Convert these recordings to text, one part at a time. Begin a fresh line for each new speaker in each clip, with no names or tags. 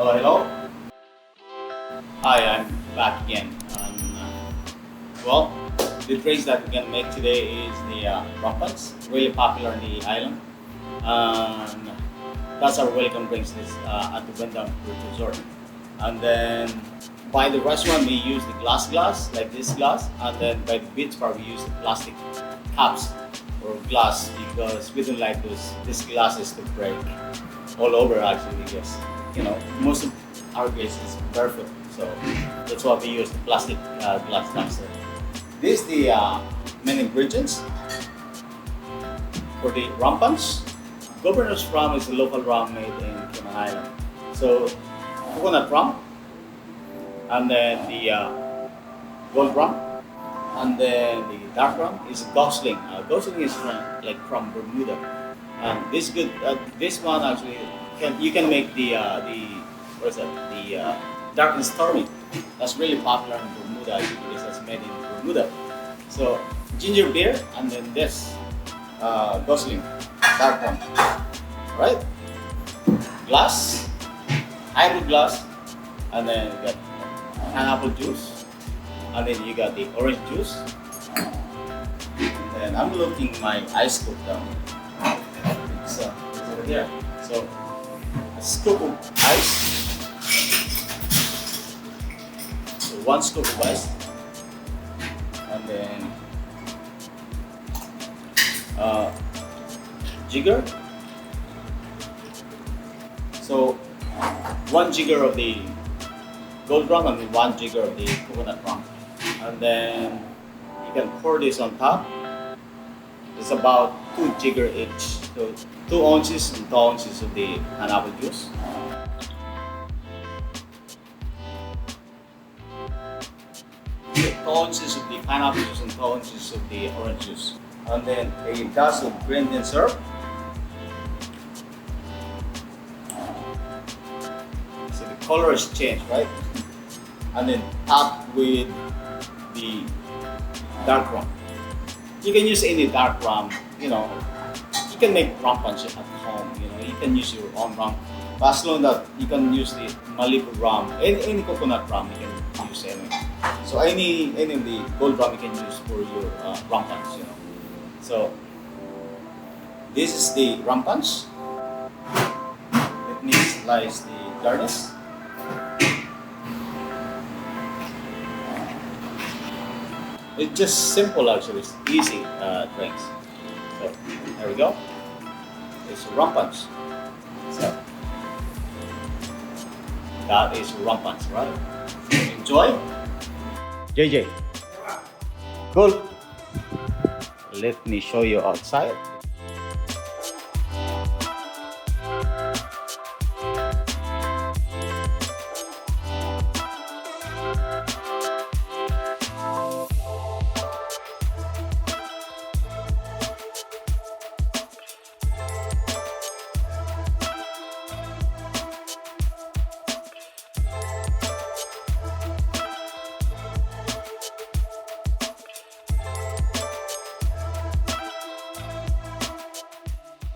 Hello, hello. Hi, I'm back again. Well, the drinks that we're gonna make today is the rum punch, really popular in the island. And that's our welcome drinks this, at the Windham Resort. And then by the restaurant we use the glass like this glass, and then by the beach bar we use the plastic cups or glass because we don't like these glasses to break all over actually because most of our glass is barefoot, so that's why we use the plastic glass dumpster. This is the main ingredients for the rum punch. Governor's rum is a local rum made in Cayman Island. So coconut rum, and then the gold rum, and then the dark rum is gosling. Gosling is from Bermuda, and this one actually you can make the what is that, the dark and stormy. That's really popular in Bermuda because that's made in Bermuda. So ginger beer, and then this gosling dark rum, right? Glass, highball glass, and then you got pineapple juice, and then you got the orange juice. And then I'm looking my ice scoop down. It's over here. So a scoop of ice. So 1 scoop of ice, and then jigger. So 1 jigger of the gold rum and 1 jigger of the coconut rum, and then you can pour this on top. It's about 2 jigger each, so 2 ounces and 2 ounces of the pineapple juice. So 2 ounces of the pineapple juice and 2 ounces of the orange juice, and then a glass of Grenadine syrup. So the color is changed, right? And then top with the dark rum. You can use any dark rum, you can make rum punch at home, you can use your own rum. But as long that you can use the Malibu rum, any coconut rum you can use anyway. So any of the gold rum you can use for your rum punch, So this is the rum punch. Let me slice the garnish. It's just simple actually, it's easy drinks. So there we go. It's rum punch. So that is rum punch, right? Enjoy. JJ. Cool. Let me show you outside.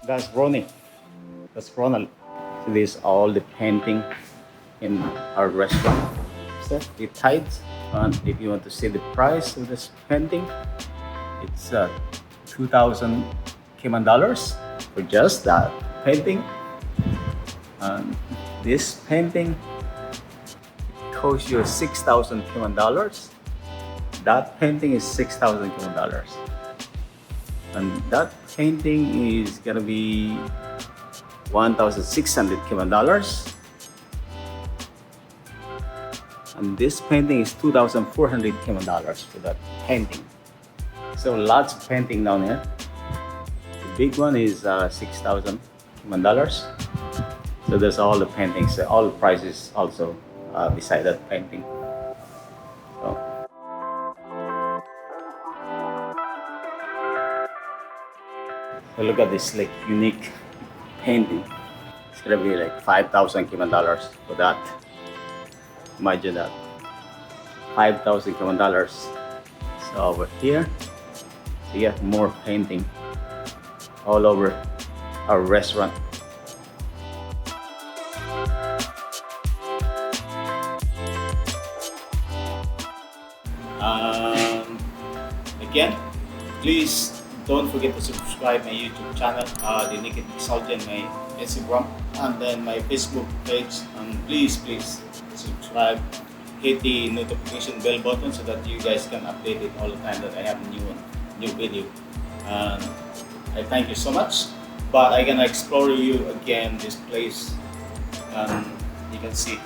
That's Ronnie. That's Ronald. So this is all the painting in our restaurant. So the tides. And if you want to see the price of this painting, it's 2,000 Cayman dollars for just that painting. And this painting costs you 6,000 Cayman dollars. That painting is 6,000 Cayman dollars. And that painting is gonna be 1,600 Cayman dollars. And this painting is 2,400 Cayman dollars for that painting. So lots of painting down here. The big one is 6,000 Cayman dollars. So there's all the paintings, all the prices also beside that painting. So look at this unique painting. It's gonna be 5,000 Cayman dollars for that. Imagine that, 5,000 Cayman dollars. So over here, so you have more painting all over our restaurant. again, please don't forget to subscribe my YouTube channel, the Naked Mixology, and my Instagram, and then my Facebook page. And please subscribe, hit the notification bell button so that you guys can update it all the time that I have new video. And I thank you so much. But I'm gonna explore you again this place, and you can see